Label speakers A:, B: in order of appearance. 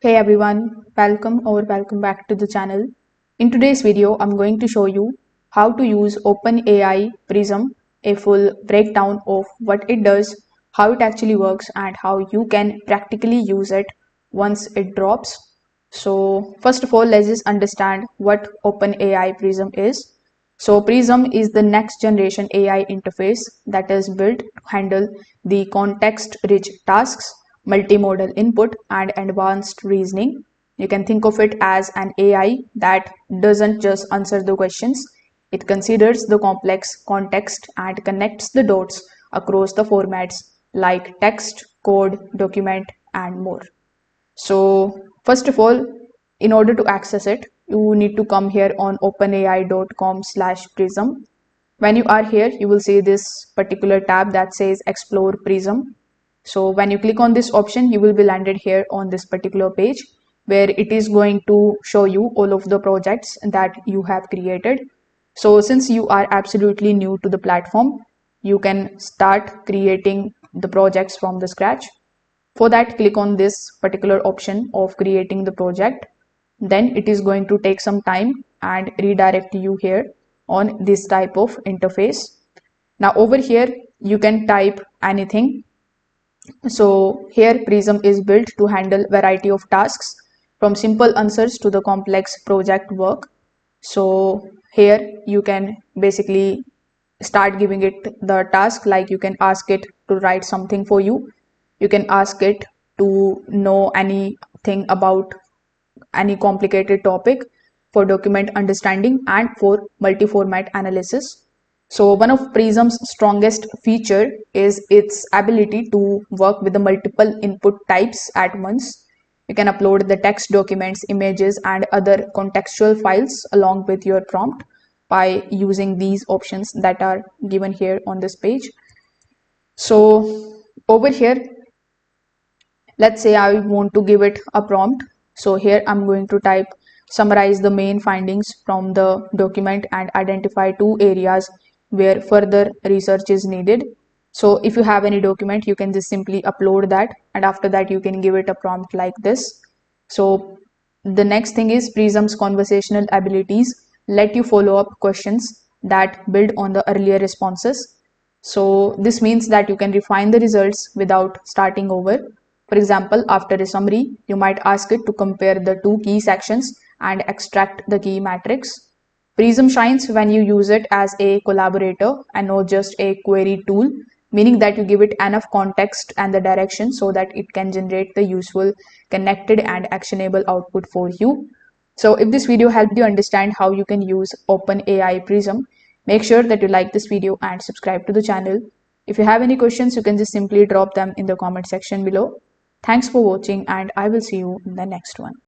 A: Hey everyone, welcome back to the channel. In today's video, I'm going to show you how to use OpenAI Prism, a full breakdown of what it does, how it actually works, and how you can practically use it once it drops. So first of all, let's just understand what OpenAI Prism is. So Prism is the next generation AI interface that is built to handle the context-rich tasks, multimodal input, and advanced reasoning. You can think of it as an AI that doesn't just answer the questions, it considers the complex context and connects the dots across the formats like text, code, document, and more. So first of all, in order to access it, you need to come here on openai.com/prism. When you are here, you will see this particular tab that says Explore Prism. So when you click on this option, you will be landed here on this particular page where it is going to show you all of the projects that you have created. So since you are absolutely new to the platform, you can start creating the projects from the scratch. For that, click on this particular option of creating the project. Then it is going to take some time and redirect you here on this type of interface. Now over here, you can type anything. So here Prism is built to handle variety of tasks from simple answers to the complex project work. So here you can basically start giving it the task, like you can ask it to write something for you. You can ask it to know anything about any complicated topic, for document understanding, and for multi-format analysis. So one of Prism's strongest feature is its ability to work with the multiple input types at once. You can upload the text documents, images, and other contextual files along with your prompt by using these options that are given here on this page. So over here, let's say I want to give it a prompt. So here I'm going to type summarize the main findings from the document and identify 2 areas where further research is needed. So if you have any document, you can just simply upload that, and after that you can give it a prompt like this. So the next thing is Prism's conversational abilities let you follow up questions that build on the earlier responses. So this means that you can refine the results without starting over. For example, after a summary, you might ask it to compare the 2 key sections and extract the key matrix. Prism shines when you use it as a collaborator and not just a query tool, meaning that you give it enough context and the direction so that it can generate the useful, connected, and actionable output for you. So if this video helped you understand how you can use OpenAI Prism, make sure that you like this video and subscribe to the channel. If you have any questions, you can just simply drop them in the comment section below. Thanks for watching, and I will see you in the next one.